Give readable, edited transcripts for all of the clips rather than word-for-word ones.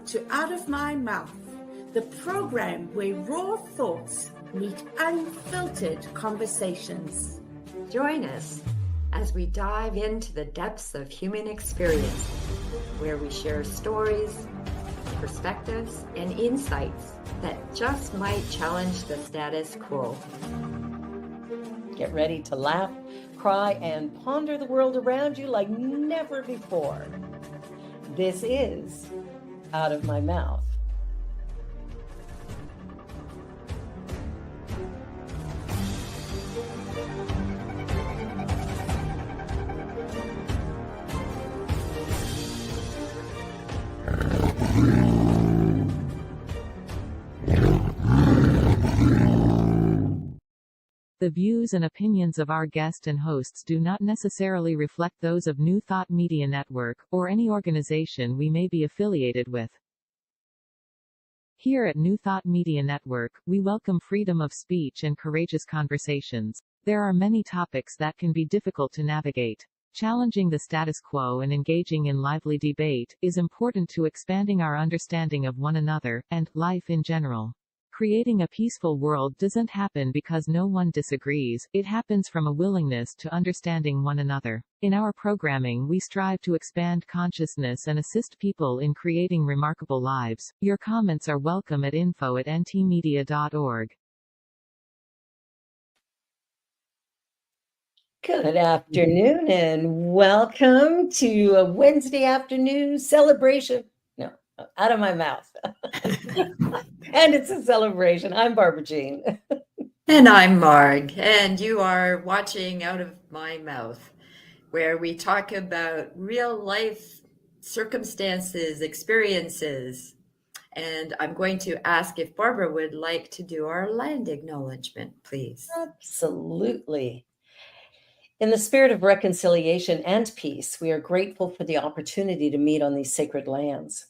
to Out of My Mouth, the program where raw thoughts meet unfiltered conversations. Join us as we dive into the depths of human experience, where we share stories, perspectives, and insights that just might challenge the status quo. Get ready to laugh, cry, and ponder the world around you like never before. This is Out of My Mouth. The views and opinions of our guest and hosts do not necessarily reflect those of New Thought Media Network, or any organization we may be affiliated with. Here at New Thought Media Network, we welcome freedom of speech and courageous conversations. There are many topics that can be difficult to navigate. Challenging the status quo and engaging in lively debate is important to expanding our understanding of one another, and life in general. Creating a peaceful world doesn't happen because no one disagrees, it happens from a willingness to understanding one another. In our programming, we strive to expand consciousness and assist people in creating remarkable lives. Your comments are welcome at info@ntmedia.org. Good afternoon and welcome to a Wednesday afternoon celebration. No, out of my mouth. And it's a celebration. I'm Barbara Jean. And I'm Marg, and you are watching Out of My Mouth, where we talk about real life circumstances, experiences. And I'm going to ask if Barbara would like to do our land acknowledgement, please. Absolutely. In the spirit of reconciliation and peace, we are grateful for the opportunity to meet on these sacred lands.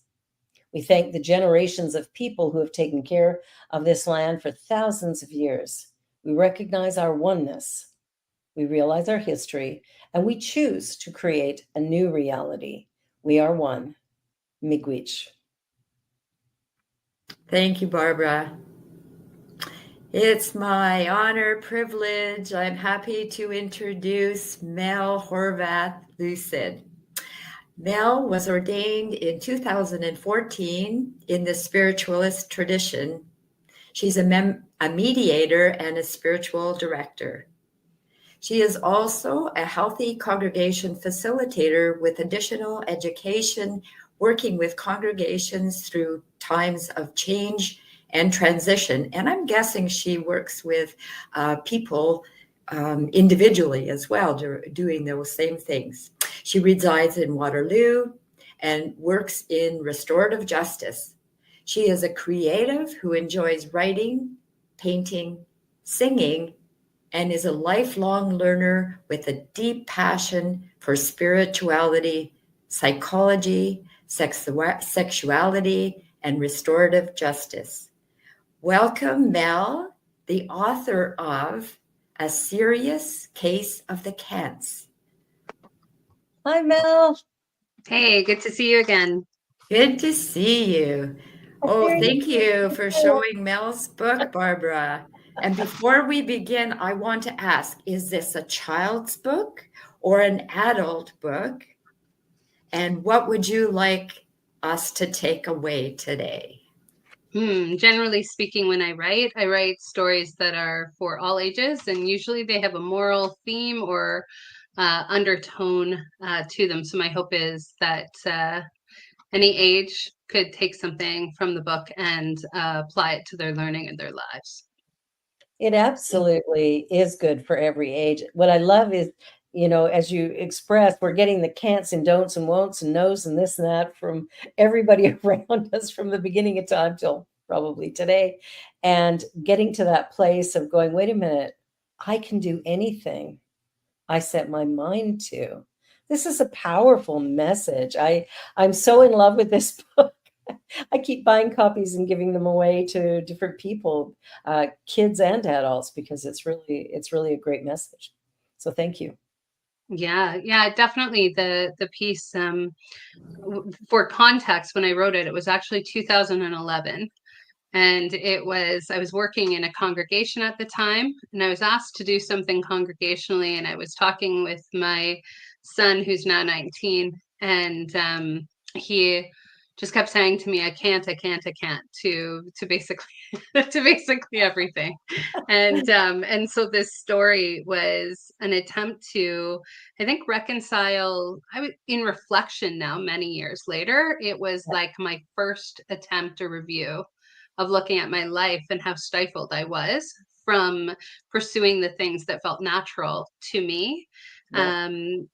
We thank the generations of people who have taken care of this land for thousands of years. We recognize our oneness. We realize our history, and we choose to create a new reality. We are one. Miigwech. Thank you, Barbara. It's my honor, privilege. I'm happy to introduce Mel Horvath-Lucid. Mel was ordained in 2014 in the Spiritualist tradition. She's a mediator and a spiritual director. She is also a healthy congregation facilitator with additional education, working with congregations through times of change and transition. And I'm guessing she works with people individually as well, doing those same things. She resides in Waterloo and works in Restorative Justice. She is a creative who enjoys writing, painting, singing, and is a lifelong learner with a deep passion for spirituality, psychology, sexuality, and restorative justice. Welcome, Mel, the author of A Serious Case of the Cants. Hi, Mel. Hey, good to see you again. Good to see you. Oh, thank you for showing Mel's book, Barbara. And before we begin, I want to ask, is this a child's book or an adult book? And what would you like us to take away today? Generally speaking, when I write stories that are for all ages, and usually they have a moral theme or undertone to them. So my hope is that any age could take something from the book and apply it to their learning and their lives. It absolutely is good for every age. What I love is, as you expressed, we're getting the can'ts and don'ts and won'ts and no's and this and that from everybody around us from the beginning of time till probably today. And getting to that place of going, wait a minute, I can do anything I set my mind to. This is a powerful message. I'm so in love with this book. I keep buying copies and giving them away to different people, kids and adults, because it's really a great message. So thank you. Yeah, definitely the piece, for context, when I wrote it, it was actually 2011. And I was working in a congregation at the time, and I was asked to do something congregationally, and I was talking with my son, who's now 19, and he just kept saying to me, I can't, to basically to basically everything. And so this story was an attempt to, I think, reconcile. In reflection now, many years later, it was like my first attempt or review of looking at my life and how stifled I was from pursuing the things that felt natural to me, and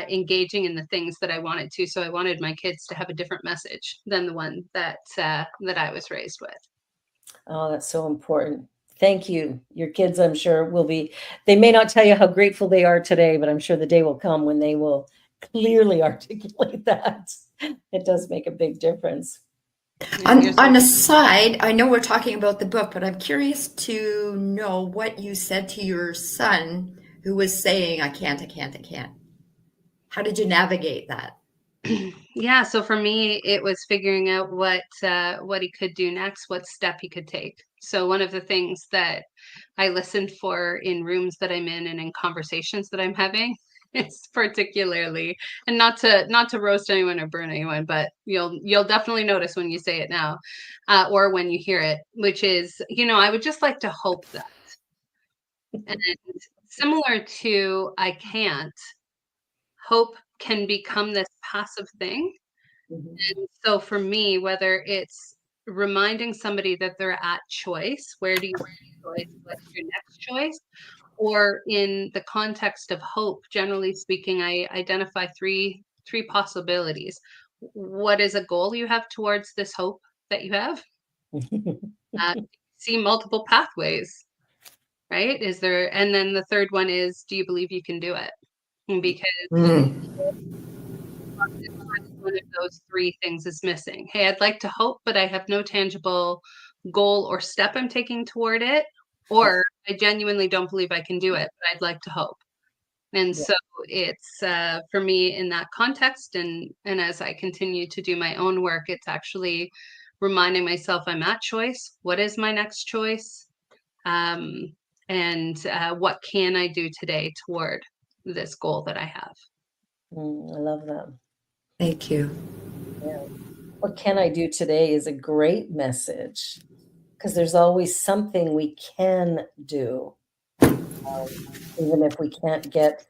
engaging in the things that I wanted to. So I wanted my kids to have a different message than the one that I was raised with. Oh, that's so important. Thank you. Your kids, I'm sure, they may not tell you how grateful they are today, but I'm sure the day will come when they will clearly articulate that. It does make a big difference. On a side, I know we're talking about the book, but I'm curious to know what you said to your son who was saying, I can't. How did you navigate that? Yeah, so for me, it was figuring out what he could do next, what step he could take. So one of the things that I listened for in rooms that I'm in and in conversations that I'm having is particularly, and not to roast anyone or burn anyone, but you'll definitely notice when you say it now, or when you hear it, which is, I would just like to hope that. And similar to I can't, hope can become this passive thing. And so for me, whether it's reminding somebody that they're at choice, where do you choice, what's your next choice? Or in the context of hope, generally speaking, I identify three possibilities. What is a goal you have towards this hope that you have? See multiple pathways, right? And then the third one is, do you believe you can do it? Because one of those three things is missing. Hey, I'd like to hope, but I have no tangible goal or step I'm taking toward it. Or I genuinely don't believe I can do it, but I'd like to hope. And so it's for me in that context, and as I continue to do my own work, it's actually reminding myself I'm at choice. What is my next choice? And what can I do today toward this goal that I have? I love that. Thank you. Yeah. What can I do today is a great message, because there's always something we can do, even if we can't get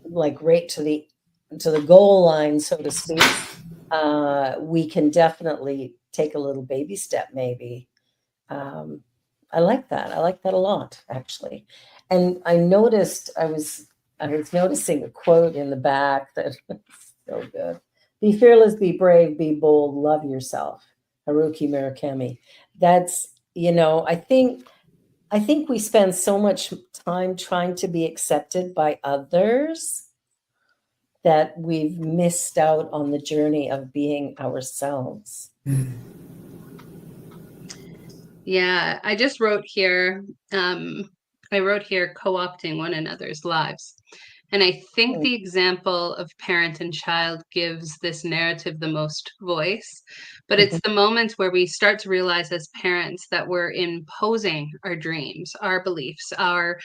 like right to the goal line, so to speak. We can definitely take a little baby step, maybe. I like that. I like that a lot, actually. And I noticed I was noticing a quote in the back that was so good. Be fearless, be brave, be bold, love yourself. Haruki Murakami. That's, I think we spend so much time trying to be accepted by others that we've missed out on the journey of being ourselves. Yeah, I just wrote here, co-opting one another's lives. And I think the example of parent and child gives this narrative the most voice, but it's the moment where we start to realize as parents that we're imposing our dreams, our beliefs, on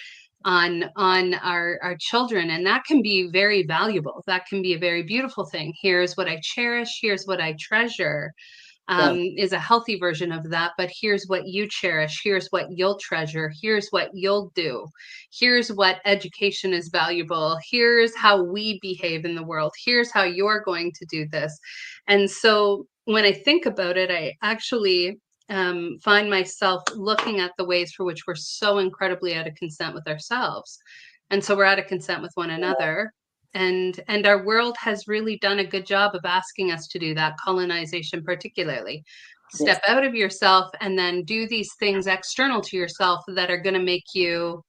our children. And that can be very valuable. That can be a very beautiful thing. Here's what I cherish. Here's what I treasure. Is a healthy version of that. But here's what you cherish. Here's what you'll treasure. Here's what you'll do. Here's what education is valuable. Here's how we behave in the world. Here's how you're going to do this. And so when I think about it, I actually find myself looking at the ways for which we're so incredibly out of consent with ourselves. And so we're out of consent with one another. And our world has really done a good job of asking us to do that, colonization particularly. Step out of yourself and then do these things external to yourself that are going to make you,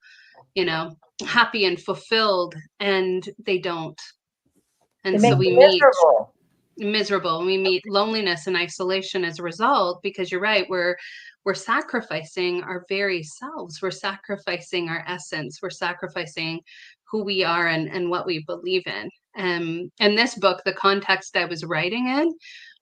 happy and fulfilled, and they don't. And so we meet. miserable, and we meet loneliness and isolation as a result, because you're right, we're sacrificing our very selves, we're sacrificing our essence, we're sacrificing who we are and what we believe in. And this book, the context I was writing in,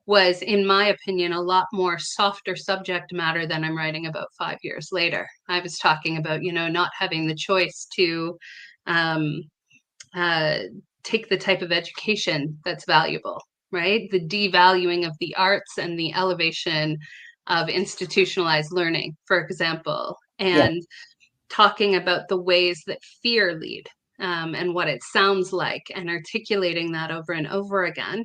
was, in my opinion, a lot more softer subject matter than I'm writing about 5 years later. I was talking about, not having the choice to um, take the type of education that's valuable, right? The devaluing of the arts and the elevation of institutionalized learning, for example, Yeah. and talking about the ways that fear lead, and what it sounds like, and articulating that over and over again,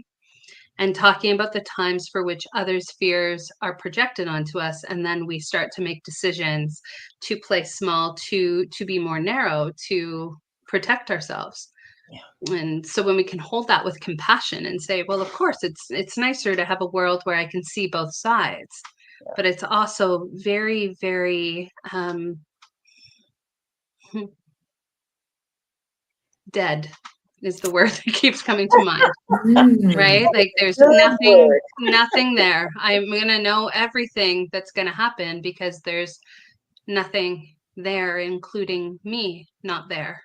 and talking about the times for which others' fears are projected onto us, and then we start to make decisions to play small, to be more narrow, to protect ourselves. Yeah. And so when we can hold that with compassion and say, well, of course, it's nicer to have a world where I can see both sides, but it's also very, very dead is the word that keeps coming to mind. Right? Like there's Good word. nothing there. I'm going to know everything that's going to happen because there's nothing there, including me not there.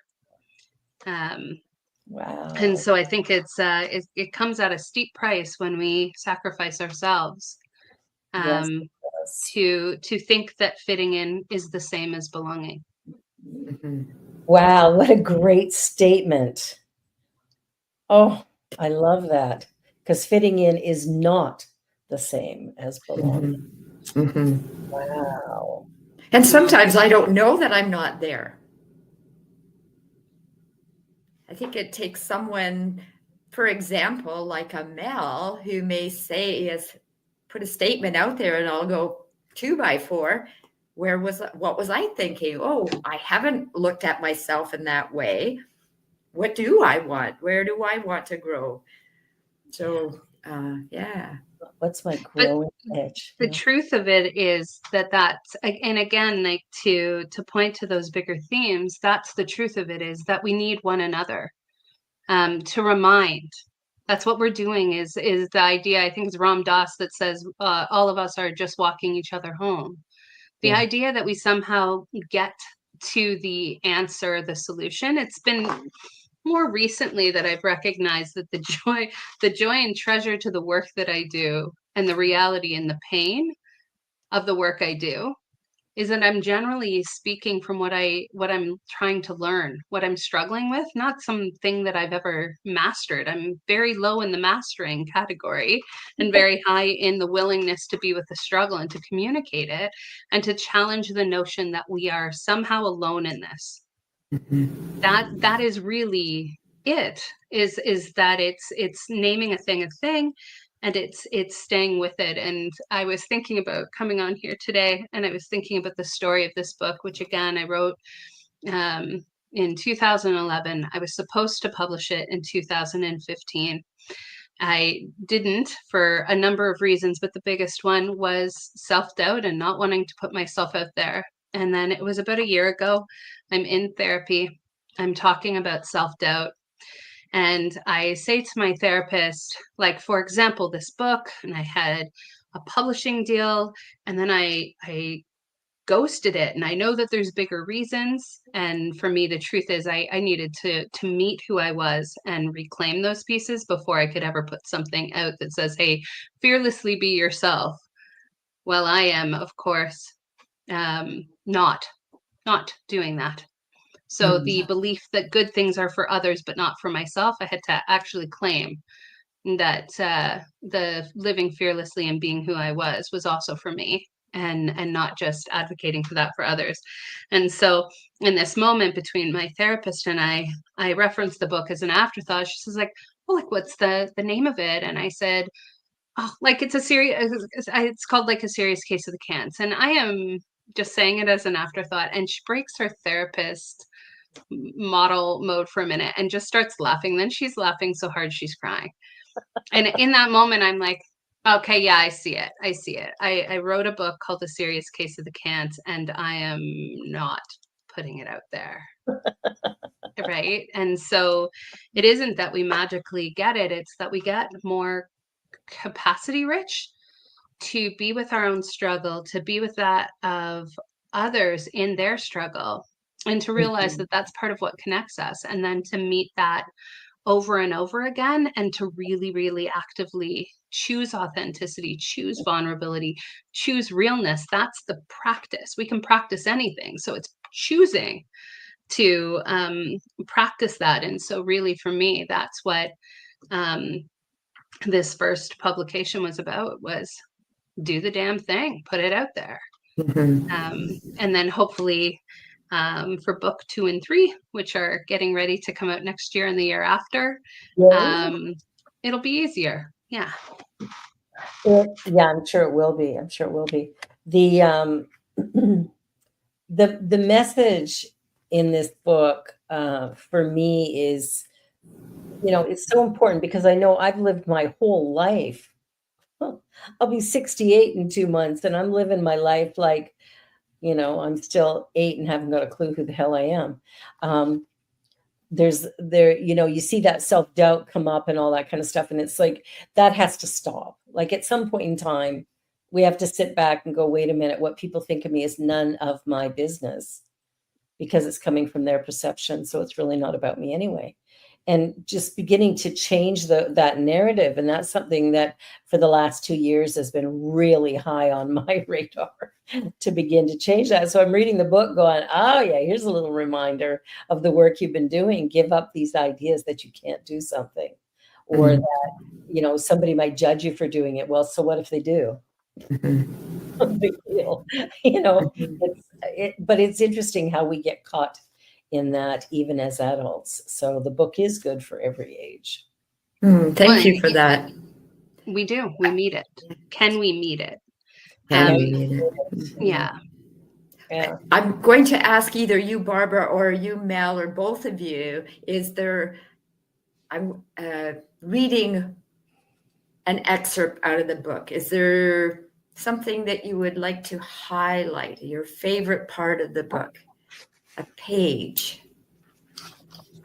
Wow. And so I think it comes at a steep price when we sacrifice ourselves, Yes, to think that fitting in is the same as belonging. wow, what a great statement. Oh, I love that, because fitting in is not the same as belonging. Wow. And sometimes I don't know that I'm not there. I think it takes someone, for example, like a Mel, who may say, put a statement out there, and I'll go 2x4. What was I thinking? Oh, I haven't looked at myself in that way. What do I want? Where do I want to grow? So, yeah. What's my growing edge? The truth of it is that's, and again, like to point to those bigger themes, that's the truth of it, is that we need one another, to remind. That's what we're doing, is the idea, I think it's Ram Dass that says, all of us are just walking each other home. The idea that we somehow get to the answer, the solution. It's been more recently that I've recognized that the joy and treasure to the work that I do, and the reality and the pain of the work I do, is that I'm generally speaking from what I'm trying to learn, what I'm struggling with, not something that I've ever mastered. I'm very low in the mastering category and very high in the willingness to be with the struggle and to communicate it, and to challenge the notion that we are somehow alone in this. That is really it, is that it's naming a thing, and it's staying with it. And I was thinking about coming on here today, and I was thinking about the story of this book, which again I wrote in 2011. I was supposed to publish it in 2015. I didn't, for a number of reasons, but the biggest one was self-doubt and not wanting to put myself out there. And then it was about a year ago. I'm in therapy. I'm talking about self-doubt. And I say to my therapist, like, for example, this book, and I had a publishing deal, and then I ghosted it. And I know that there's bigger reasons. And for me, the truth is I needed to meet who I was and reclaim those pieces before I could ever put something out that says, hey, fearlessly be yourself. Well, I am, of course, not doing that. So the belief that good things are for others, but not for myself, I had to actually claim that the living fearlessly and being who I was also for me, and not just advocating for that for others. And so in this moment between my therapist and I referenced the book as an afterthought. She says, like, well, like, what's the name of it? And I said, oh, like, it's called like A Serious Case of the Cants. And I am just saying it as an afterthought. And she breaks her therapist model mode for a minute and just starts laughing. Then she's laughing so hard she's crying. And in that moment, I'm like, okay, yeah, I see it. I wrote a book called A Serious Case of the Cants, and I am not putting it out there. Right. And so it isn't that we magically get it, it's that we get more capacity rich to be with our own struggle, to be with that of others in their struggle, and to realize that that's part of what connects us, and then to meet that over and over again, and to really, really actively choose authenticity, choose vulnerability, choose realness. That's the practice. We can practice anything. So it's choosing to practice that. And so really for me, that's what this first publication was about, was do the damn thing, put it out there. And then hopefully for book 2 and 3, which are getting ready to come out next year and the year after, it'll be easier. Yeah. Yeah, I'm sure it will be. I'm sure it will be. The the message in this book for me is, it's so important, because I know I've lived my whole life. I'll be 68 in 2 months, and I'm living my life like, I'm still 8 and haven't got a clue who the hell I am. You see that self-doubt come up and all that kind of stuff. And it's like, that has to stop. Like at some point in time, we have to sit back and go, wait a minute, what people think of me is none of my business, because it's coming from their perception. So it's really not about me anyway. And just beginning to change that narrative. And that's something that for the last 2 years has been really high on my radar, to begin to change that. So I'm reading the book going, oh yeah, here's a little reminder of the work you've been doing. Give up these ideas that you can't do something, or that, somebody might judge you for doing it. Well, so what if they do? Big deal. But it's interesting how we get caught in that, even as adults. So the book is good for every age. Thank you for that. We do. We meet it. Can we meet it? Yeah. I'm going to ask either you, Barbara, or you, Mel, or both of you, I'm reading an excerpt out of the book. Is there something that you would like to highlight, your favorite part of the book? A page.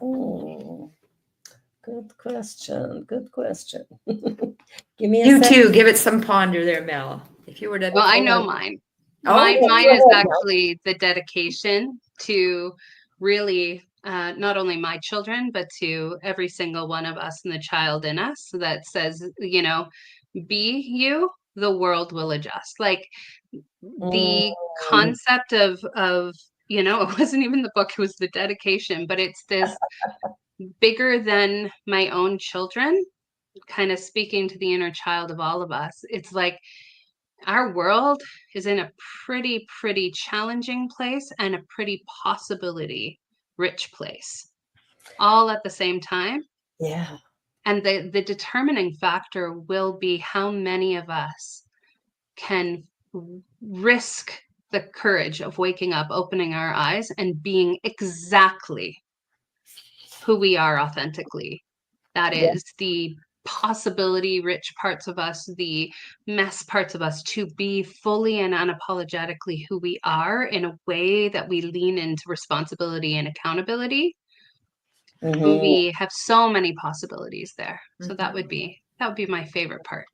Oh, good question. Good question. Give me You too. Give it some ponder there, Mel. If you were to. Well, I know mine. Oh, mine is actually the dedication to really not only my children, but to every single one of us and the child in us, that says, be you, the world will adjust. Like the concept of it wasn't even the book, it was the dedication, but it's this bigger than my own children, kind of speaking to the inner child of all of us. It's like our world is in a pretty challenging place, and a pretty possibility rich place, all at the same time. Yeah. And the determining factor will be how many of us can risk the courage of waking up, opening our eyes, and being exactly who we are authentically. That is the possibility rich parts of us, the mess parts of us, to be fully and unapologetically who we are, in a way that we lean into responsibility and accountability. We have so many possibilities there. So that would be my favorite part.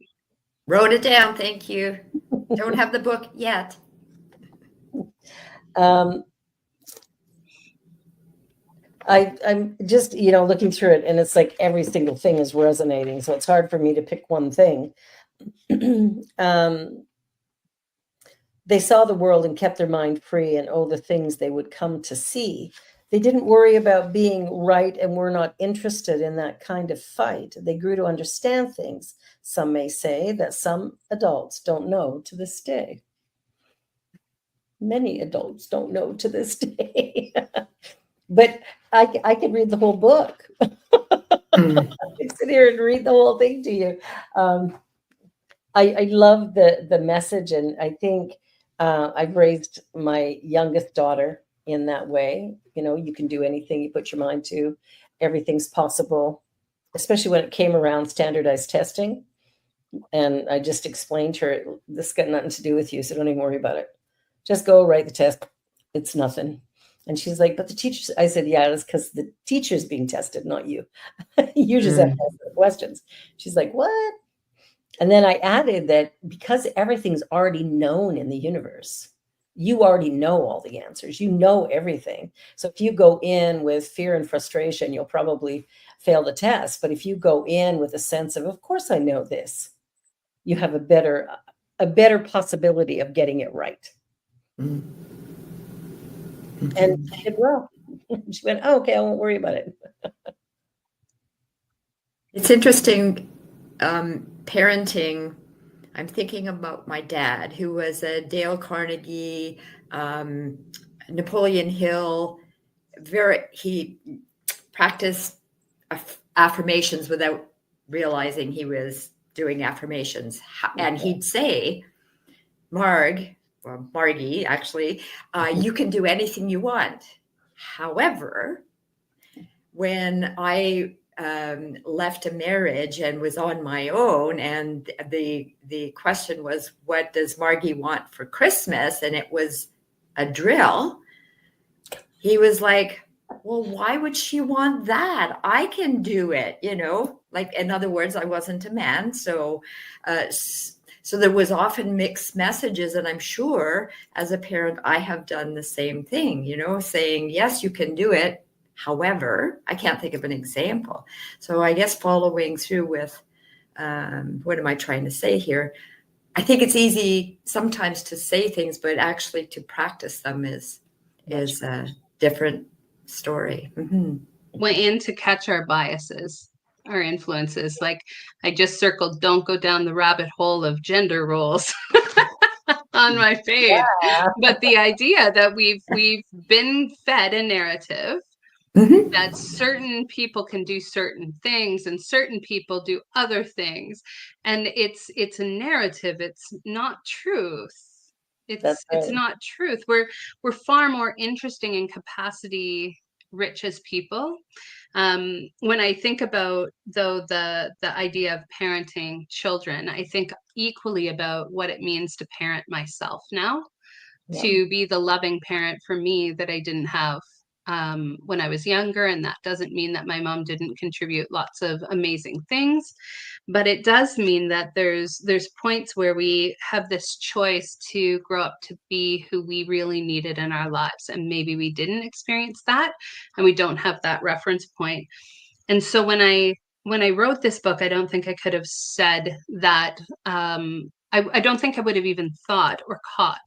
Wrote it down. Thank you. Don't have the book yet. I'm just, looking through it, and it's like every single thing is resonating. So it's hard for me to pick one thing. They saw the world and kept their mind free, and the things they would come to see. They didn't worry about being right, and were not interested in that kind of fight. They grew to understand things, some may say, that some adults don't know to this day. Many adults don't know to this day. But I could read the whole book. I could sit here and read the whole thing to you. I love the message, and I think I've raised my youngest daughter in that way. You can do anything you put your mind to. Everything's possible, especially when it came around standardized testing. And I just explained to her, this got nothing to do with you, so don't even worry about it. Just go write the test. It's nothing. And she's like, but the teachers, I said, yeah, it's because the teacher's being tested, not you. You just have to ask the questions. She's like, what? And then I added that because everything's already known in the universe, you already know all the answers. You know everything. So if you go in with fear and frustration, you'll probably fail the test. But if you go in with a sense of course I know this, you have a better possibility of getting it right. Mm. And I did well. She went, oh, okay, I won't worry about it. It's interesting, parenting. I'm thinking about my dad, who was a Dale Carnegie, Napoleon Hill. He practiced affirmations without realizing he was doing affirmations. And he'd say, Margie, actually, you can do anything you want. However, when I left a marriage and was on my own, and the question was, what does Margie want for Christmas? And it was a drill. He was like, well, why would she want that? I can do it, like, in other words, I wasn't a man. So there was often mixed messages. And I'm sure as a parent, I have done the same thing, saying, yes, you can do it. However, I can't think of an example. So I guess following through with, what am I trying to say here? I think it's easy sometimes to say things, but actually to practice them is a different story. Mm-hmm. And to catch our biases, our influences. Like I just circled, don't go down the rabbit hole of gender roles on my page. Yeah. But the idea that we've been fed a narrative mm-hmm. that certain people can do certain things and certain people do other things. And it's a narrative. It's not truth. It's not truth. We're far more interesting and capacity rich as people. When I think about, though, the idea of parenting children, I think equally about what it means to parent myself now, to be the loving parent for me that I didn't have when I was younger. And that doesn't mean that my mom didn't contribute lots of amazing things, but it does mean that there's points where we have this choice to grow up to be who we really needed in our lives. And maybe we didn't experience that and we don't have that reference point. And so when I wrote this book, I don't think I could have said that. I don't think I would have even thought or caught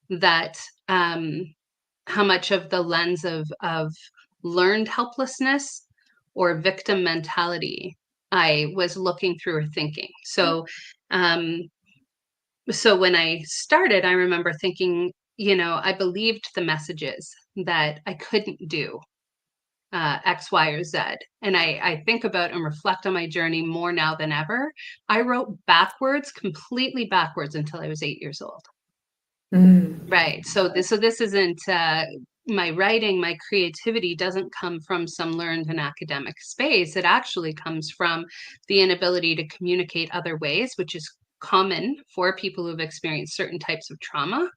that how much of the lens of learned helplessness or victim mentality I was looking through or thinking. So when I started, I remember thinking, I believed the messages that I couldn't do X, Y, or Z. And I think about and reflect on my journey more now than ever. I wrote completely backwards until I was 8 years old. Right. So this isn't my writing, my creativity doesn't come from some learned and academic space. It actually comes from the inability to communicate other ways, which is common for people who've experienced certain types of trauma.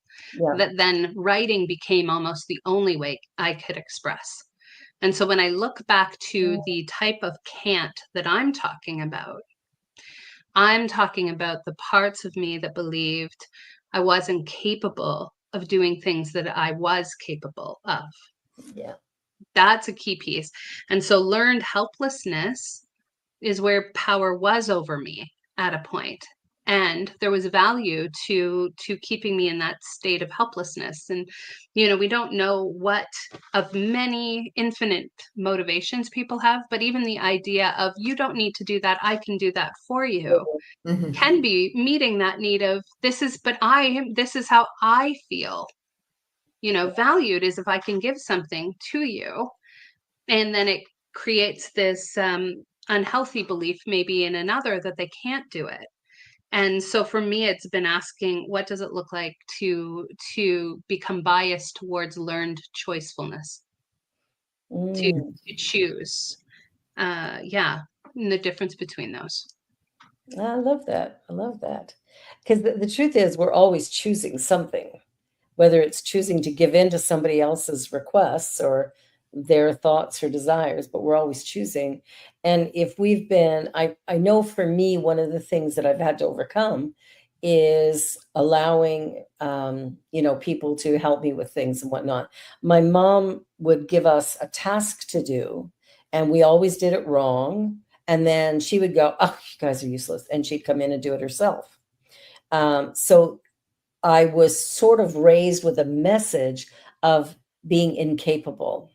That then writing became almost the only way I could express. And so when I look back to the type of can't that I'm talking about the parts of me that believed I wasn't capable of doing things that I was capable of. Yeah. That's a key piece. And so learned helplessness is where power was over me at a point. And there was value to keeping me in that state of helplessness. And, we don't know what of many infinite motivations people have, but even the idea of you don't need to do that, I can do that for you, mm-hmm. can be meeting that need of this is how I feel, valued is if I can give something to you. And then it creates this unhealthy belief maybe in another that they can't do it. And so for me, it's been asking, what does it look like to become biased towards learned choicefulness, to choose? And the difference between those. I love that. Because the truth is, we're always choosing something, whether it's choosing to give in to somebody else's requests or their thoughts or desires, but we're always choosing. And if we've been, I know for me, one of the things that I've had to overcome is allowing, people to help me with things and whatnot. My mom would give us a task to do, and we always did it wrong. And then she would go, "Oh, you guys are useless." And she'd come in and do it herself. So I was sort of raised with a message of being incapable.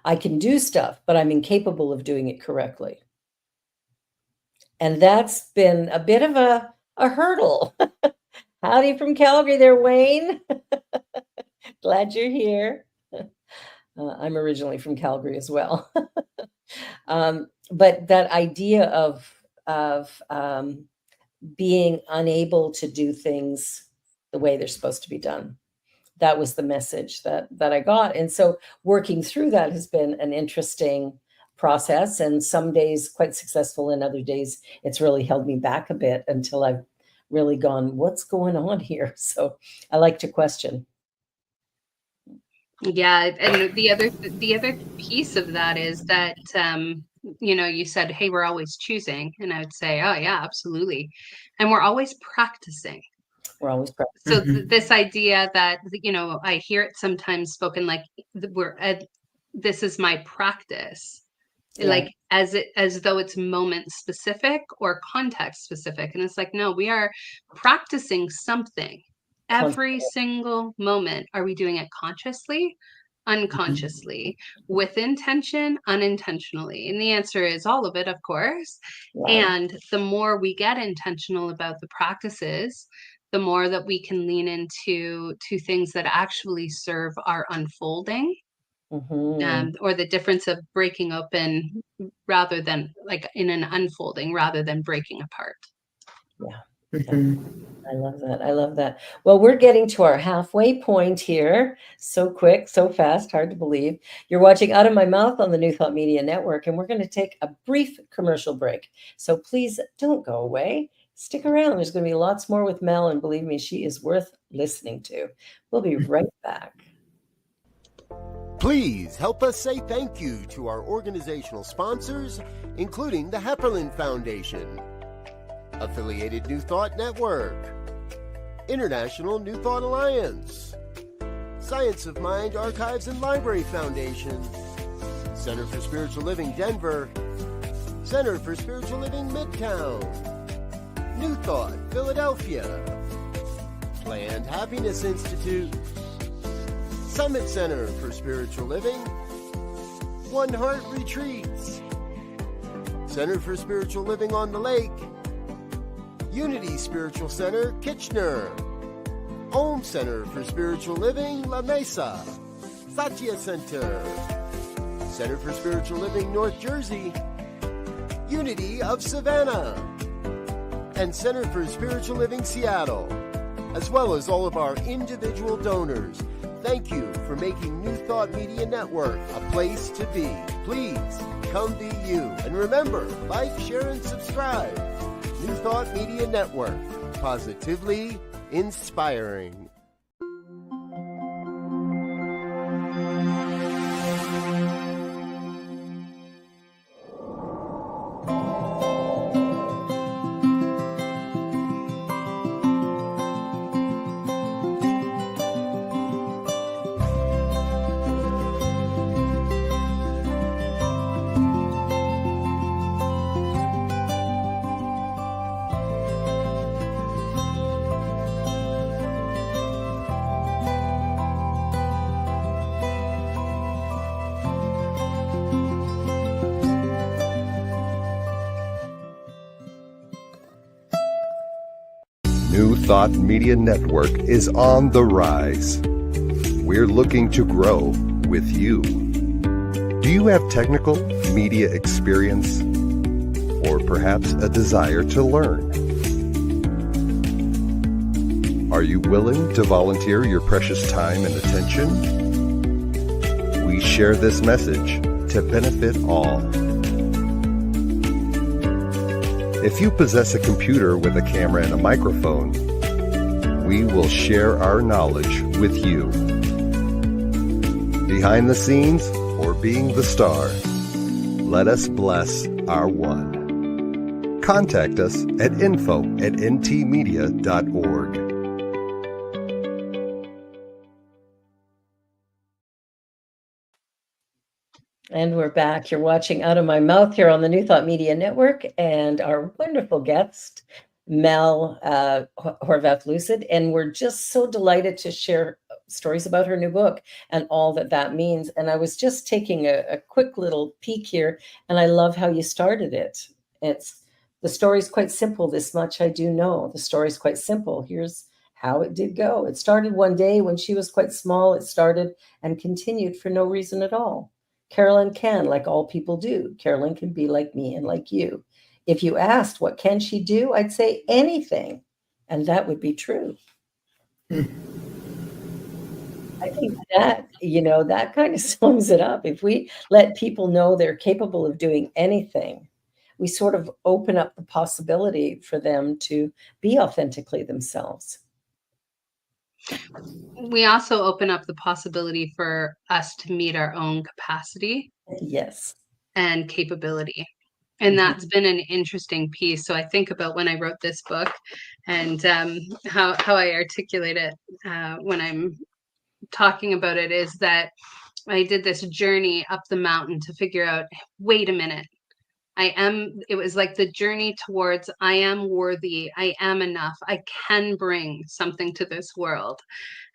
I can do stuff, but I'm incapable of doing it correctly. And that's been a bit of a hurdle. Howdy from Calgary there, Wayne. Glad you're here. I'm originally from Calgary as well. But that idea of being unable to do things the way they're supposed to be done, that was the message that I got. And so working through that has been an interesting process, and some days quite successful, and other days it's really held me back a bit until I've really gone, what's going on here? So I like to question. Yeah, and the other piece of that is that you said, hey, we're always choosing, and I would say, oh yeah, absolutely, and we're always practicing. We're always practicing. So this idea that I hear it sometimes spoken like this is my practice, like as though it's moment specific or context specific, and it's like, no, we are practicing something. Every single moment. Are we doing it consciously, unconsciously, with intention, unintentionally? And the answer is all of it, of course. Wow. And the more we get intentional about the practices, the more that we can lean into things that actually serve our unfolding, or the difference of breaking open rather than like in an unfolding rather than breaking apart. Yeah. I love that. I love that. Well, we're getting to our halfway point here. So quick, so fast, hard to believe. You're watching Out of My Mouth on the New Thought Media Network, and we're going to take a brief commercial break. So please don't go away. Stick around. There's going to be lots more with Mel, and believe me, she is worth listening to. We'll be right back. Please help us say thank you to our organizational sponsors, including the Hepperlin Foundation, Affiliated New Thought Network, International New Thought Alliance, Science of Mind Archives and Library Foundation, Center for Spiritual Living Denver, Center for Spiritual Living Midtown, New Thought Philadelphia, Planned Happiness Institute, Summit Center for Spiritual Living, One Heart Retreats, Center for Spiritual Living on the Lake, Unity Spiritual Center, Kitchener, Om Center for Spiritual Living, La Mesa, Satya Center, Center for Spiritual Living, North Jersey, Unity of Savannah, and Center for Spiritual Living, Seattle, as well as all of our individual donors. Thank you for making New Thought Media Network a place to be. Please come be you. And remember, like, share, and subscribe. New Thought Media Network, positively inspiring. New Thought Media Network is on the rise. We're looking to grow with you. Do you have technical media experience, or perhaps a desire to learn? Are you willing to volunteer your precious time and attention? We share this message to benefit all. If you possess a computer with a camera and a microphone, we will share our knowledge with you. Behind the scenes or being the star. Let us bless our one. Contact us at info@ntmedia.org. And we're back. You're watching Out of My Mouth here on the New Thought Media Network, and our wonderful guest, Mel Horvath-Lucid. And we're just so delighted to share stories about her new book and all that that means. And I was just taking a quick little peek here, and I love how you started it. The story's quite simple. This much I do know. The story's quite simple. Here's how it did go. It started one day when she was quite small. It started and continued for no reason at all. Carolyn can, like all people do. Carolyn can be like me and like you. If you asked, what can she do? I'd say anything. And that would be true. I think that, that kind of sums it up. If we let people know they're capable of doing anything, we sort of open up the possibility for them to be authentically themselves. We also open up the possibility for us to meet our own capacity. Yes. And capability. And that's been an interesting piece. So I think about when I wrote this book and how I articulate it when I'm talking about it is that I did this journey up the mountain to figure out, wait a minute, it was like the journey towards I am worthy, I am enough, I can bring something to this world.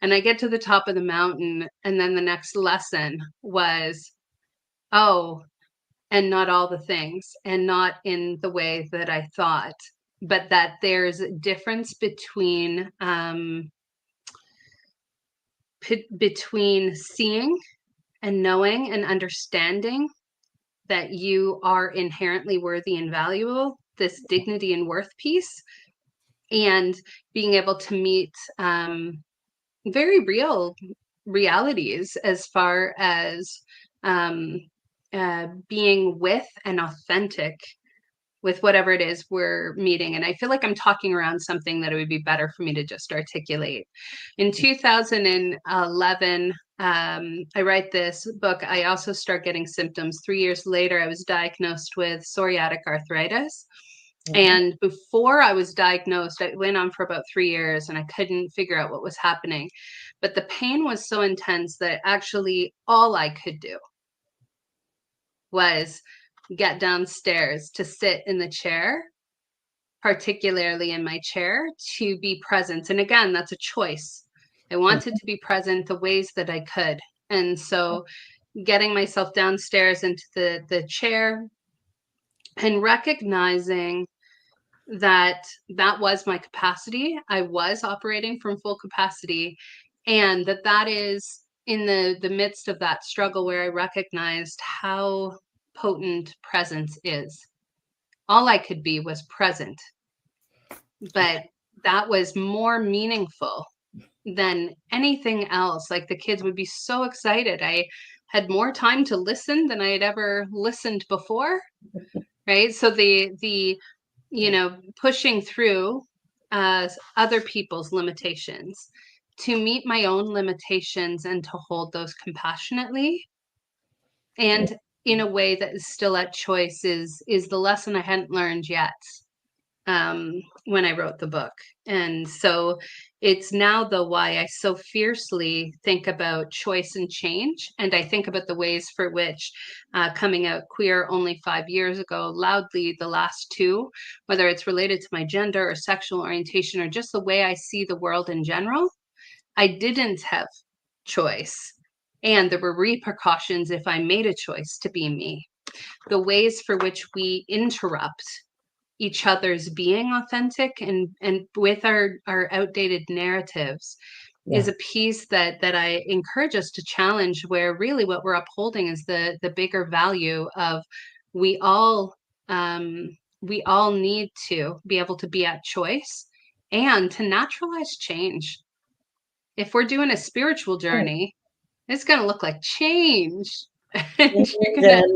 And I get to the top of the mountain, and then the next lesson was, oh, and not all the things, and not in the way that I thought, but that there's a difference between seeing and knowing and understanding that you are inherently worthy and valuable, this dignity and worth piece, and being able to meet very real realities as far as being with and authentic with whatever it is we're meeting. And I feel like I'm talking around something that it would be better for me to just articulate. In 2011, I write this book. I also start getting symptoms. 3 years later, I was diagnosed with psoriatic arthritis. And before I was diagnosed, it went on for about 3 years and I couldn't figure out what was happening. But the pain was so intense that actually all I could do was get downstairs to sit in the chair, particularly in my chair, to be present. And again, that's a choice. I wanted to be present the ways that I could. And so getting myself downstairs into the chair and recognizing that was my capacity. I was operating from full capacity, and that is in the midst of that struggle where I recognized how potent presence is. All I could be was present, but that was more meaningful than anything else. Like the kids would be so excited. I had more time to listen than I had ever listened before, right? So the pushing through other people's limitations to meet my own limitations and to hold those compassionately and in a way that is still at choice is the lesson I hadn't learned yet when I wrote the book. And so it's now though why I so fiercely think about choice and change. And I think about the ways for which coming out queer only 5 years ago, loudly the last 2, whether it's related to my gender or sexual orientation or just the way I see the world in general, I didn't have choice. And there were repercussions if I made a choice to be me. The ways for which we interrupt each other's being authentic and with our outdated narratives is a piece that I encourage us to challenge, where really what we're upholding is the bigger value of we all need to be able to be at choice and to naturalize change. If we're doing a spiritual journey, it's going to look like change. And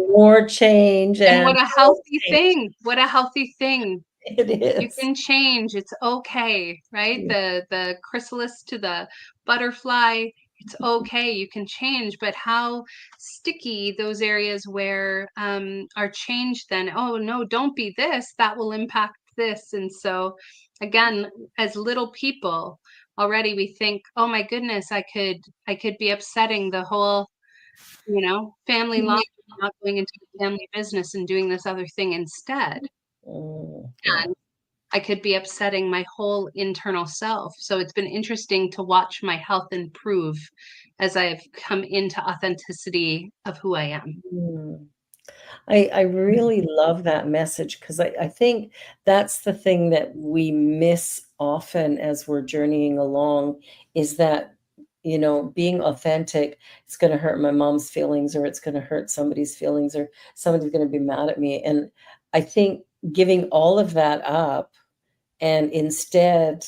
more change. And what a healthy thing. What a healthy thing. It is. You can change. It's okay, right? The chrysalis to the butterfly. it's okay, you can change, but how sticky those areas where are changed then, oh no, don't be this, that will impact this. And so again, as little people already we think, oh my goodness, I could be upsetting the whole, family line, not going into the family business and doing this other thing instead. Yeah. And I could be upsetting my whole internal self. So it's been interesting to watch my health improve as I've come into authenticity of who I am. I really love that message, because I think that's the thing that we miss often as we're journeying along, is that, being authentic, it's going to hurt my mom's feelings, or it's going to hurt somebody's feelings, or somebody's going to be mad at me. And I think giving all of that up and instead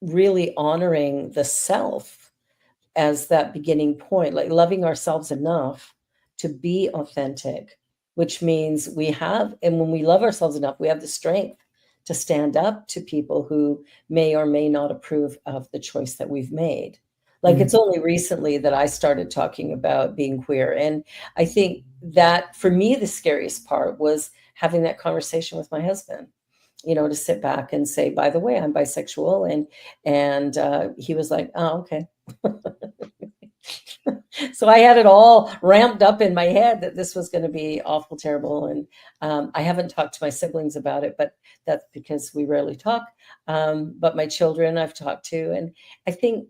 really honoring the self as that beginning point, like loving ourselves enough to be authentic, which means and when we love ourselves enough, we have the strength to stand up to people who may or may not approve of the choice that we've made. Like, it's only recently that I started talking about being queer. And I think that for me, the scariest part was having that conversation with my husband, to sit back and say, by the way, I'm bisexual. And he was like, oh, okay. So I had it all ramped up in my head that this was going to be awful, terrible. And I haven't talked to my siblings about it, but that's because we rarely talk. But my children I've talked to. And I think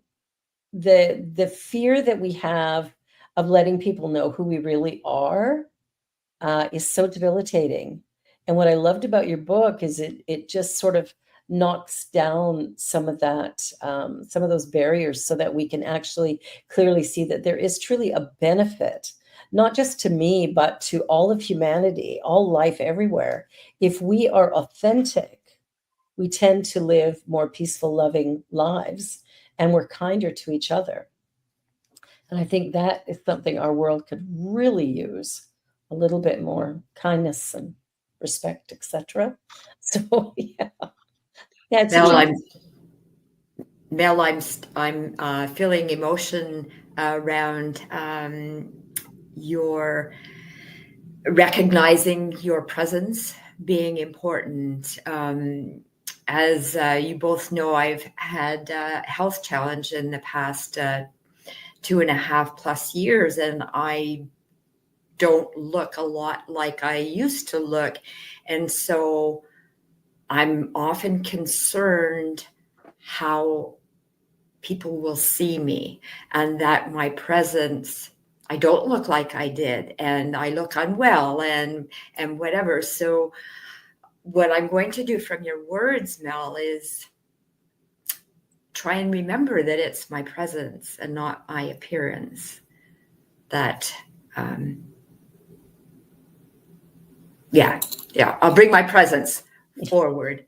the fear that we have of letting people know who we really are is so debilitating. And what I loved about your book is it just sort of knocks down some of that, some of those barriers, so that we can actually clearly see that there is truly a benefit, not just to me, but to all of humanity, all life everywhere. If we are authentic, we tend to live more peaceful, loving lives, and we're kinder to each other. And I think that is something our world could really use, a little bit more kindness and respect, etc. So yeah. Yeah, it's Mel, I'm feeling emotion around your recognizing your presence being important. As you both know, I've had a health challenge in the past 2.5+ years, and I don't look a lot like I used to look. And so I'm often concerned how people will see me, and that my presence, I don't look like I did, and I look unwell and whatever. So what I'm going to do from your words, Mel, is try and remember that it's my presence and not my appearance. That, I'll bring my presence forward.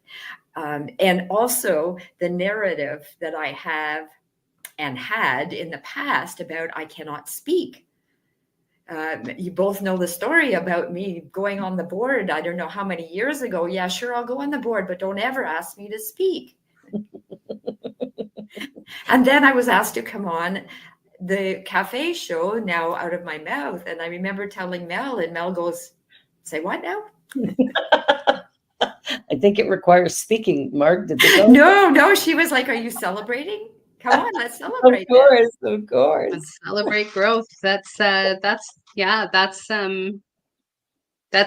And also the narrative that I have and had in the past about I cannot speak. You both know the story about me going on the board. I don't know how many years ago. Yeah, sure, I'll go on the board, but don't ever ask me to speak. And then I was asked to come on the cafe show, Now Out of My Mouth. And I remember telling Mel, and Mel goes, say what now? I think it requires speaking. Mark, did they go? No, she was like, are you celebrating? Come on, let's celebrate. Of course. Let's celebrate growth. That's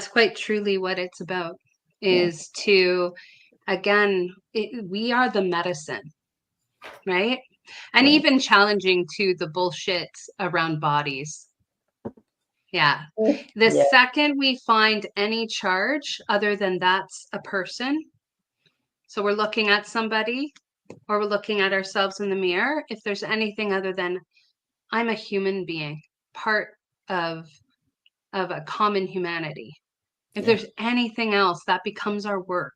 quite truly what it's about, is to, again, we are the medicine, right? And even challenging to the bullshit around bodies. Yeah. The second we find any charge other than that's a person, so we're looking at somebody or we're looking at ourselves in the mirror, if there's anything other than I'm a human being, part of a common humanity. If there's anything else, that becomes our work.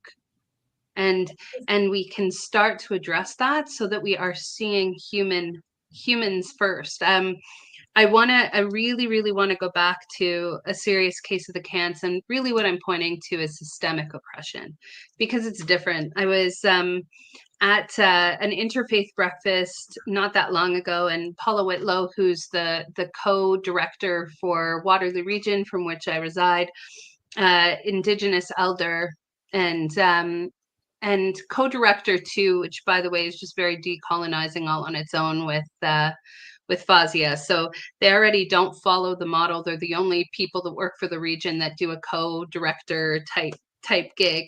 And we can start to address that so that we are seeing humans first. I really, really want to go back to a serious case of the Cants, and really what I'm pointing to is systemic oppression, because it's different. I was at an interfaith breakfast not that long ago, and Paula Whitlow, who's the co-director for Waterloo region from which I reside, Indigenous elder, and co-director too, which by the way is just very decolonizing all on its own with Fazia. So they already don't follow the model. They're the only people that work for the region that do a co-director type gig.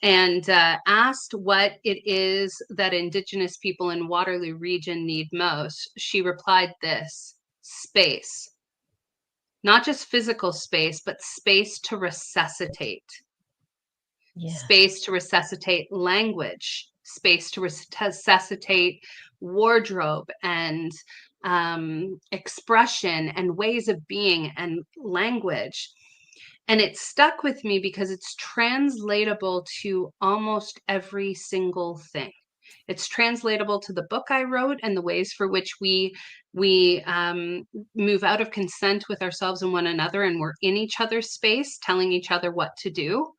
And asked what it is that Indigenous people in Waterloo region need most. She replied this: space. Not just physical space, but space to resuscitate. Yeah. Space to resuscitate language, space to resuscitate wardrobe and expression and ways of being and language. And it stuck with me because it's translatable to almost every single thing. It's translatable to the book I wrote and the ways for which we move out of consent with ourselves and one another, and we're in each other's space, telling each other what to do,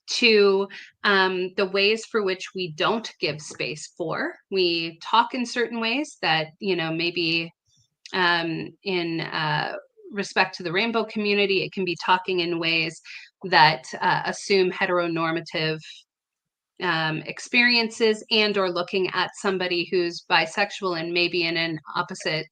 to the ways for which we don't give space for. We talk in certain ways that, maybe in respect to the rainbow community, it can be talking in ways that assume heteronormative experiences, and or looking at somebody who's bisexual and maybe in an opposite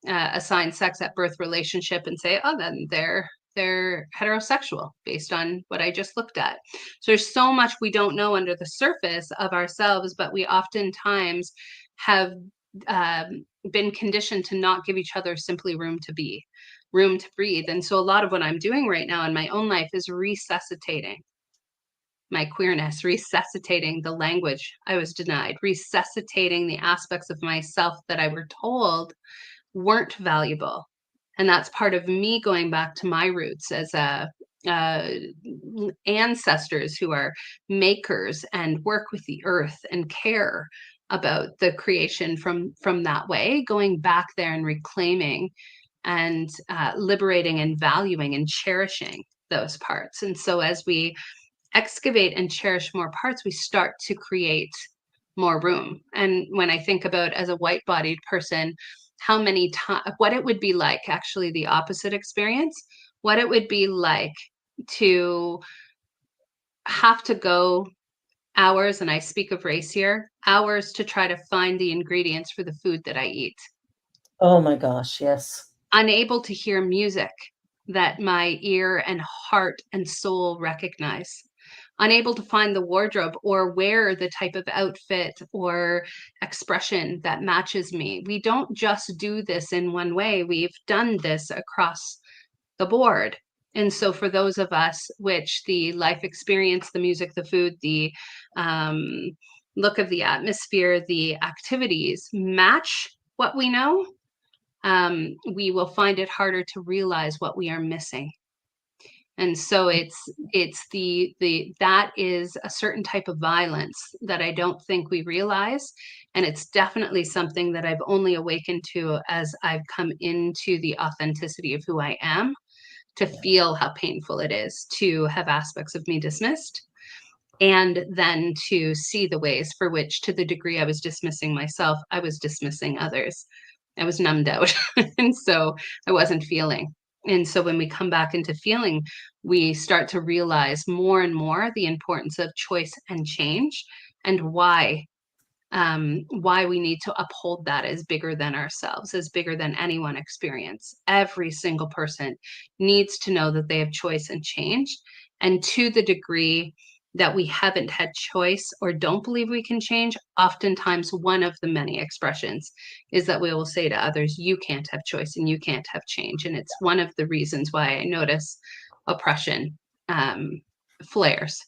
assigned sex at birth relationship and say, oh, then they're heterosexual based on what I just looked at. So there's so much we don't know under the surface of ourselves, but we oftentimes have been conditioned to not give each other simply room to be, room to breathe. And so a lot of what I'm doing right now in my own life is resuscitating my queerness, resuscitating the language I was denied, resuscitating the aspects of myself that I were told weren't valuable. And that's part of me going back to my roots as ancestors who are makers and work with the earth and care about the creation from that way, going back there and reclaiming and liberating and valuing and cherishing those parts. And so as we excavate and cherish more parts, we start to create more room. And when I think about, as a white-bodied person, how many times, what it would be like, actually the opposite experience, what it would be like to have to go hours, and I speak of race here, hours to try to find the ingredients for the food that I eat. Oh my gosh, yes. Unable to hear music that my ear and heart and soul recognize. Unable to find the wardrobe or wear the type of outfit or expression that matches me. We don't just do this in one way. We've done this across the board. And so for those of us which the life experience, the music, the food, the look of the atmosphere, the activities match what we know, we will find it harder to realize what we are missing. And so that is a certain type of violence that I don't think we realize. And it's definitely something that I've only awakened to as I've come into the authenticity of who I am, to feel how painful it is to have aspects of me dismissed. And then to see the ways for which, to the degree I was dismissing myself, I was dismissing others. I was numbed out. And so I wasn't feeling. And so when we come back into feeling, we start to realize more and more the importance of choice and change, and why we need to uphold that as bigger than ourselves, as bigger than any one experience. Every single person needs to know that they have choice and change. And to the degree that we haven't had choice or don't believe we can change, oftentimes one of the many expressions is that we will say to others, you can't have choice and you can't have change. And it's one of the reasons why I notice oppression flares.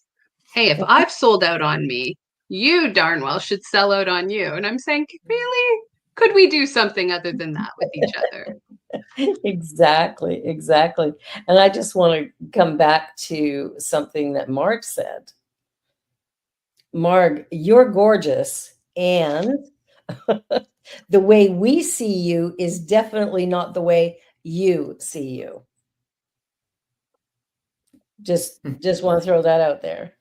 Hey, if I've sold out on me, you darn well should sell out on you. And I'm saying, really? Could we do something other than that with each other? Exactly. And I just want to come back to something that Marg said. Marg, you're gorgeous, and the way we see you is definitely not the way you see you. Just want to throw that out there.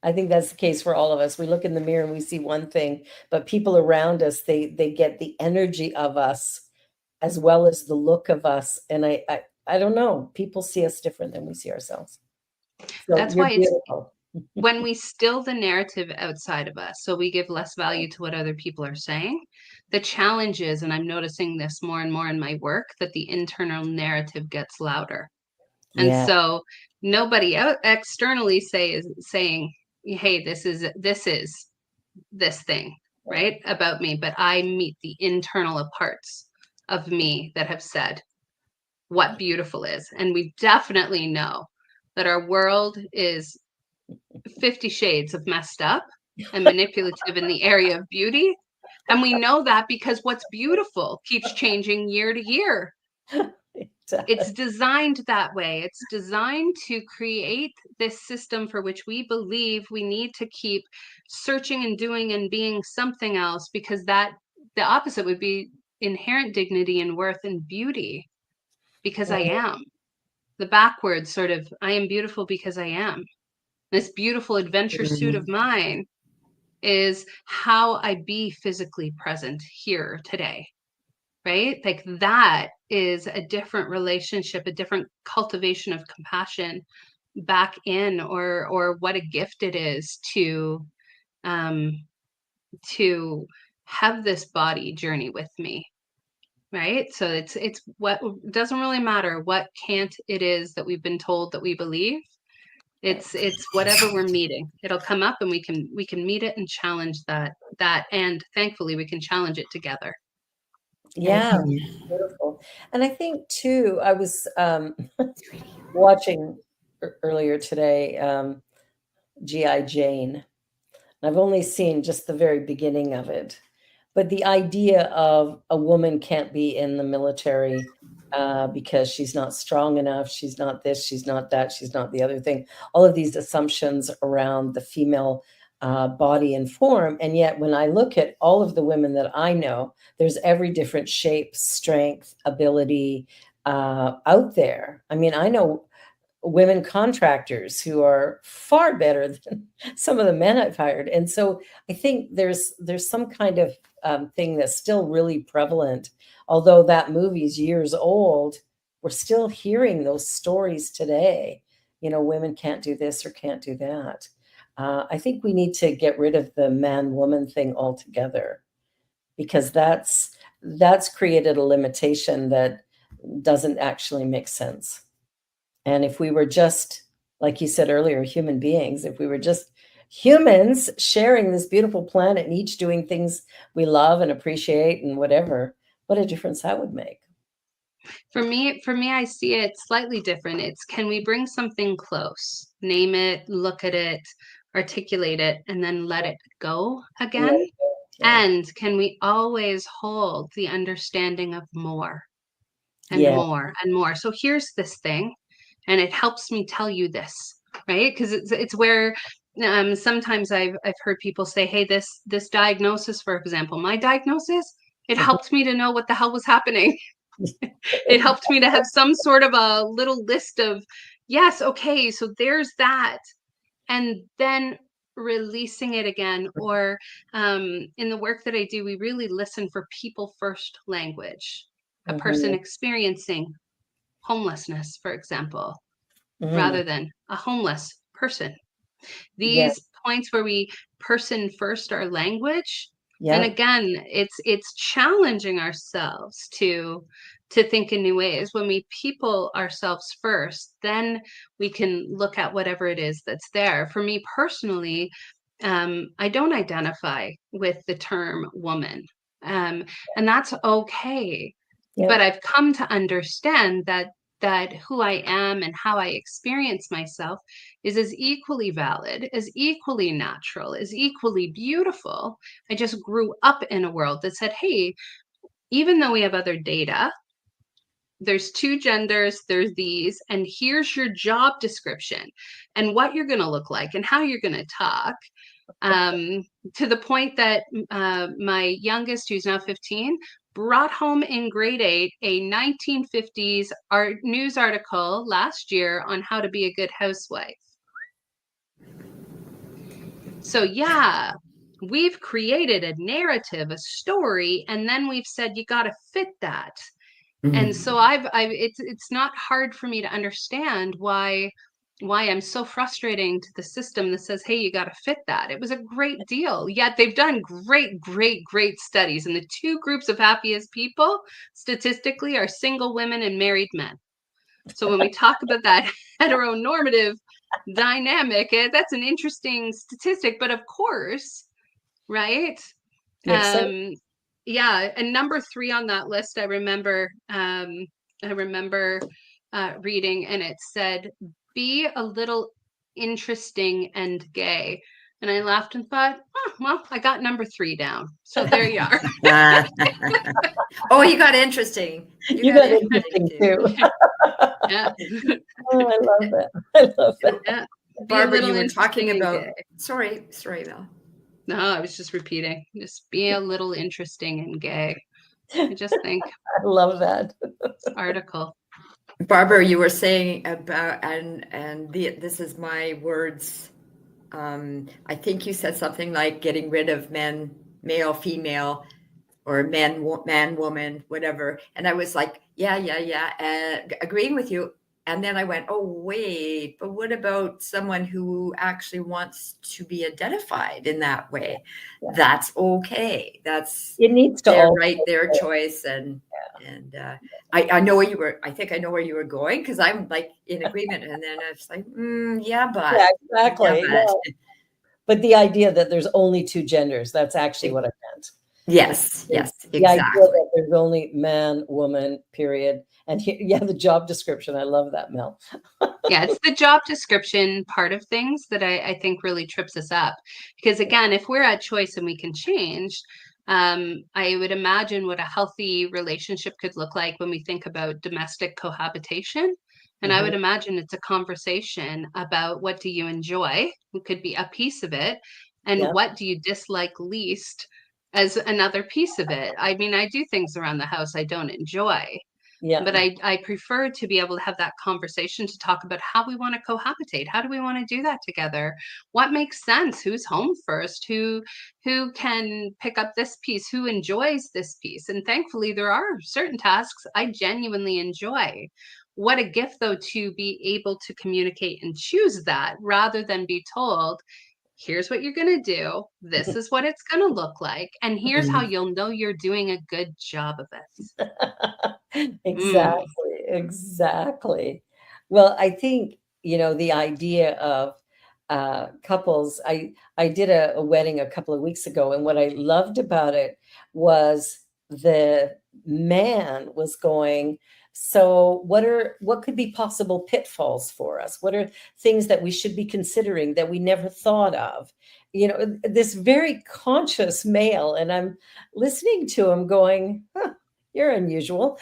I think that's the case for all of us. We look in the mirror and we see one thing, but people around us, they get the energy of us as well as the look of us. And I don't know, people see us different than we see ourselves. So That's you're why it's beautiful. when we still the narrative outside of us, so we give less value to what other people are saying. The challenge is, and I'm noticing this more and more in my work, that the internal narrative gets louder. And Yeah. so nobody out externally saying, hey, this is this thing, right, about me, but I meet the internal parts of me that have said what beautiful is. And we definitely know that our world is 50 shades of messed up and manipulative in the area of beauty. And we know that because what's beautiful keeps changing year to year. It's designed that way. It's designed to create this system for which we believe we need to keep searching and doing and being something else, because that the opposite would be inherent dignity and worth and beauty, because I am. The backwards sort of, I am beautiful because I am. This beautiful adventure suit of mine is how I be physically present here today, right? Like that is a different relationship, a different cultivation of compassion back in, or what a gift it is to have this body journey with me, right? So it's what doesn't really matter what can't it is that we've been told that we believe. It's whatever we're meeting. It'll come up and we can meet it and challenge that, and thankfully we can challenge it together. Yeah, beautiful. And I think too, I was watching earlier today, G.I. Jane. I've only seen just the very beginning of it. But the idea of a woman can't be in the military because she's not strong enough, she's not this, she's not that, she's not the other thing, all of these assumptions around the female body and form. And yet when I look at all of the women that I know, there's every different shape, strength, ability out there. I mean, I know women contractors who are far better than some of the men I've hired. And so I think there's some kind of thing that's still really prevalent. Although that movie's years old, we're still hearing those stories today. You know, women can't do this or can't do that. I think we need to get rid of the man-woman thing altogether, because that's created a limitation that doesn't actually make sense. And if we were just, like you said earlier, human beings, if we were just humans sharing this beautiful planet and each doing things we love and appreciate and whatever, what a difference that would make. For me, I see it slightly different. It's, can we bring something close, name it, look at it, articulate it, and then let it go again? Yeah. And can we always hold the understanding of more and Yeah. more and more? So here's this thing, and it helps me tell you this, right? Because it's where sometimes I've heard people say, hey, this diagnosis, for example, my diagnosis, it helped me to know what the hell was happening. It helped me to have some sort of a little list of, yes, okay, so there's that. And then releasing it again. Or in the work that I do, we really listen for people first language. A person experiencing homelessness, for example, rather than a homeless person. These points where we person first our language. And again, it's challenging ourselves to think in new ways. When we people ourselves first, then we can look at whatever it is that's there. For me personally, I don't identify with the term woman, and that's okay. But I've come to understand that who I am and how I experience myself is as equally valid, as equally natural, as equally beautiful. I just grew up in a world that said, hey, even though we have other data, there's two genders, there's these, and here's your job description and what you're going to look like and how you're going to talk. To the point that my youngest, who's now 15, brought home in grade 8 a 1950s news article last year on how to be a good housewife. So yeah, we've created a narrative, a story, and then we've said you got to fit that. And so it's not hard for me to understand why I'm so frustrating to the system that says, hey, you got to fit that. It was a great deal. Yet they've done great studies. And the two groups of happiest people statistically are single women and married men. So when we talk about that heteronormative dynamic, that's an interesting statistic. But of course, right? Yeah, and number 3 on that list, I remember reading, and it said, "Be a little interesting and gay." And I laughed and thought, oh, well, I got number 3 down. So there you are. Oh, you got interesting. You got interesting too. Yeah. Oh, I love that. I love that. Yeah. Barbara, you were talking about, sorry, Mel. No, I was just repeating, just be a little interesting and gay. I just think I love that. this article. Barbara, you were saying about, this is my words. I think you said something like getting rid of men, male, female, or man, woman, whatever. And I was like, yeah, agreeing with you. And then I went, oh, wait, but what about someone who actually wants to be identified in that way? Yeah. That's okay. It needs to their right, their choice. And I know where you were. I think I know where you were going, because I'm like in agreement. And then I was like, yeah, but. Yeah, exactly. Yeah, but. Yeah. But the idea that there's only 2 genders, that's actually what I meant. Yes, exactly. The idea that there's only man, woman, period. And the job description. I love that, Mel. Yeah, it's the job description part of things that I think really trips us up. Because again, if we're at choice and we can change, I would imagine what a healthy relationship could look like when we think about domestic cohabitation. And I would imagine it's a conversation about what do you enjoy, it could be a piece of it, and what do you dislike least as another piece of it. I mean, I do things around the house I don't enjoy. Yeah. But I prefer to be able to have that conversation to talk about how we want to cohabitate. How do we want to do that together? What makes sense? Who's home first? Who can pick up this piece? Who enjoys this piece? And thankfully, there are certain tasks I genuinely enjoy. What a gift, though, to be able to communicate and choose that rather than be told, here's what you're going to do. This is what it's going to look like. And here's how you'll know you're doing a good job of it. Exactly. Well, I think, the idea of couples, I did a wedding a couple of weeks ago. And what I loved about it was the man was going, so what could be possible pitfalls for us? What are things that we should be considering that we never thought of? This very conscious male, and I'm listening to him going, you're unusual,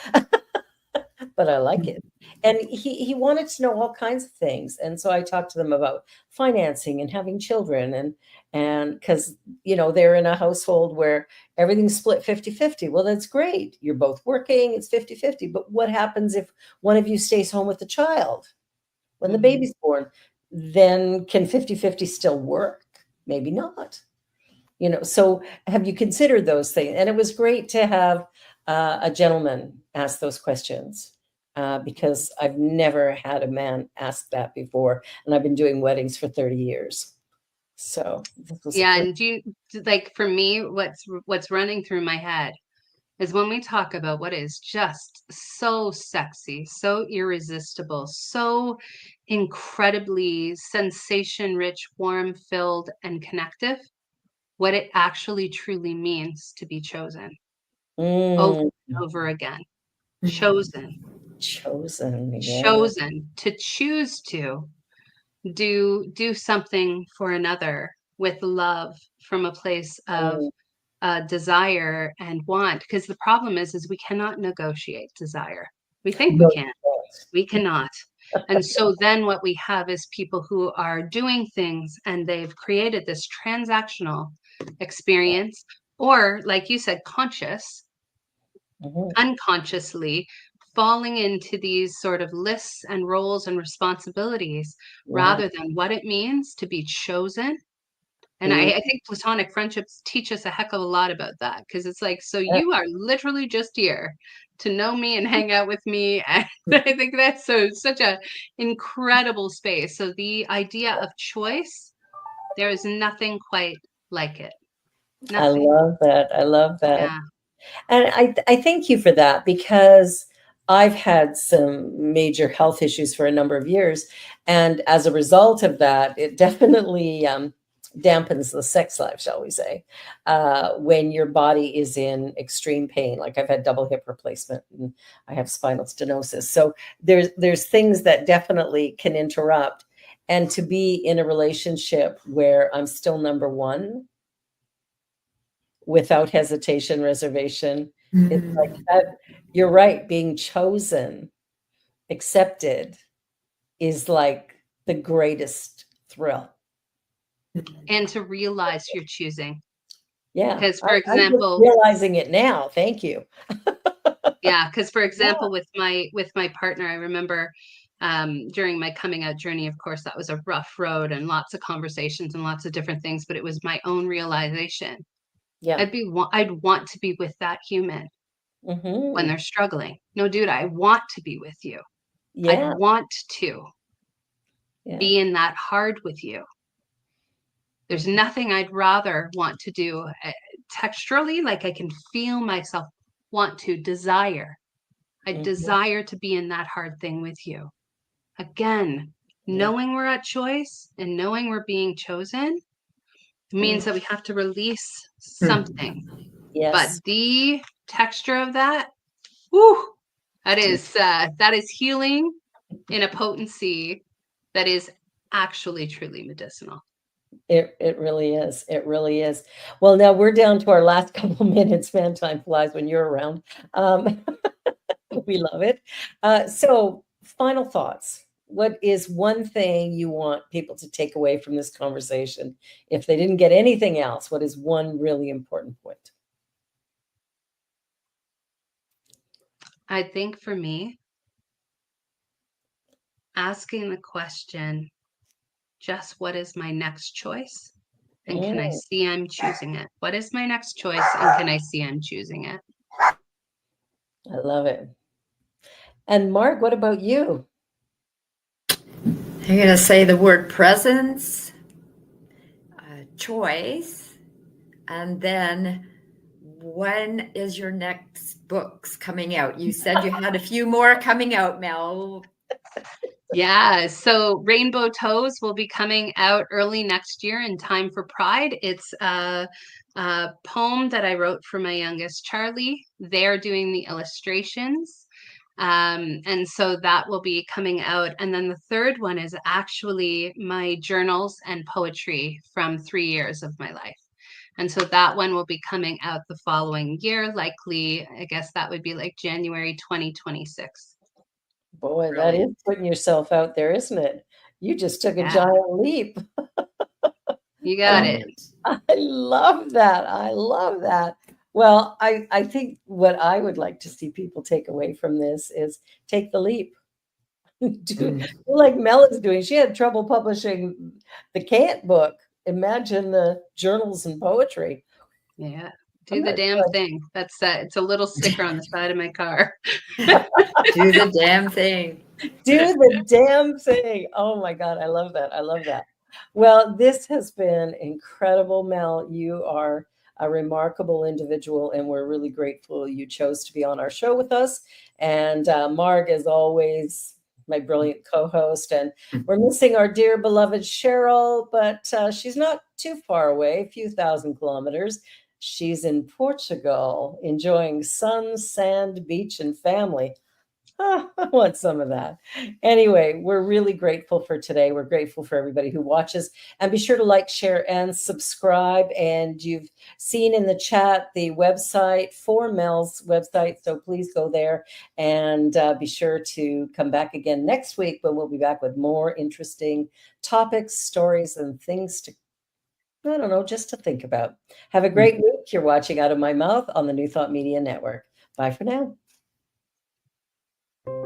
but I like it. And he wanted to know all kinds of things. And so I talked to them about financing and having children, and because, they're in a household where everything's split 50-50. Well, that's great. You're both working. It's 50-50. But what happens if one of you stays home with the child when the baby's born? Then can 50-50 still work? Maybe not. So have you considered those things? And it was great to have a gentleman ask those questions. Because I've never had a man ask that before, and I've been doing weddings for 30 years. So and do you, like, for me, what's running through my head is when we talk about what is just so sexy, so irresistible, so incredibly sensation-rich, warm-filled, and connective, what it actually truly means to be chosen over and over again. Chosen, to choose to do something for another with love from a place of desire and want. Because the problem is we cannot negotiate desire. We think we can. We cannot. And so then what we have is people who are doing things and they've created this transactional experience, or like you said, unconsciously falling into these sort of lists and roles and responsibilities rather than what it means to be chosen And I think platonic friendships teach us a heck of a lot about that, because it's like, so you are literally just here to know me and hang out with me. And I think that's such a incredible space. So the idea of choice, there is nothing quite like it. Nothing. I love that. I love that. Yeah. And I thank you for that, because I've had some major health issues for a number of years. And as a result of that, it definitely dampens the sex life, shall we say, when your body is in extreme pain. Like I've had double hip replacement and I have spinal stenosis. So there's things that definitely can interrupt. And to be in a relationship where I'm still number one, without hesitation, reservation, it's like that. You're right. Being chosen, accepted is like the greatest thrill. And to realize you're choosing. Yeah. Because, for I'm example, just realizing it now. Thank you. Yeah, because, for example, with my partner, I remember during my coming out journey, of course, that was a rough road and lots of conversations and lots of different things, but it was my own realization. Yeah. I'd want to be with that human when they're struggling. No, dude, I want to be with you. Yeah. I'd want to be in that hard with you. There's nothing I'd rather want to do texturally, like I can feel myself want to desire. I desire to be in that hard thing with you. Again, knowing we're at choice and knowing we're being chosen means that we have to release something. Yes. But the texture of that, whew, that is healing in a potency that is actually truly medicinal. It really is. It really is. Well, now we're down to our last couple minutes. Man, time flies when you're around. We love it. So final thoughts. What is one thing you want people to take away from this conversation? If they didn't get anything else, what is one really important point? I think for me, asking the question, just what is my next choice? And can I see I'm choosing it? What is my next choice? And can I see I'm choosing it? I love it. And Mark, what about you? I'm going to say the word presence, choice, and then when is your next books coming out? You said you had a few more coming out, Mel. Yeah, so Rainbow Toes will be coming out early next year in time for Pride. It's a poem that I wrote for my youngest, Charlie. They're doing the illustrations. And so that will be coming out. And then the third one is actually my journals and poetry from 3 years of my life. And so that one will be coming out the following year, likely, I guess that would be like January 2026. Boy, that is putting yourself out there, isn't it? You just took a giant leap. You got it. I love that. I love that. Well, I think what I would like to see people take away from this is take the leap. Do like Mel is doing. She had trouble publishing the Can't book. Imagine the journals and poetry. Yeah. Do the damn thing. That's it's a little sticker on the side of my car. Do the damn thing. Do the damn thing. Oh my God. I love that. I love that. Well, this has been incredible, Mel. You are a remarkable individual, and we're really grateful you chose to be on our show with us. And Marg, as always, my brilliant co-host, and we're missing our dear beloved Cheryl, but she's not too far away, a few thousand kilometers. She's in Portugal, enjoying sun, sand, beach, and family. I want some of that. Anyway, we're really grateful for today. We're grateful for everybody who watches, and be sure to like, share, and subscribe. And you've seen in the chat the website for Mel's website, so please go there and be sure to come back again next week, when we'll be back with more interesting topics, stories, and things to, I don't know, just to think about. Have a great week. You're watching Out of My Mouth on the New Thought Media Network. Bye for now.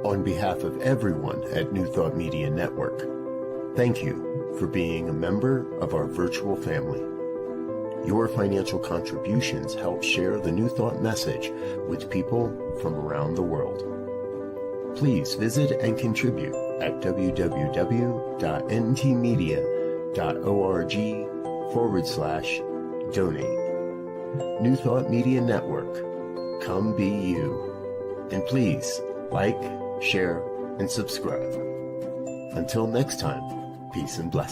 On behalf of everyone at New Thought Media Network, thank you for being a member of our virtual family. Your financial contributions help share the New Thought message with people from around the world. Please visit and contribute at www.ntmedia.org/donate. New Thought Media Network. Come be you. And please like, share, and subscribe. Until next time, peace and blessings.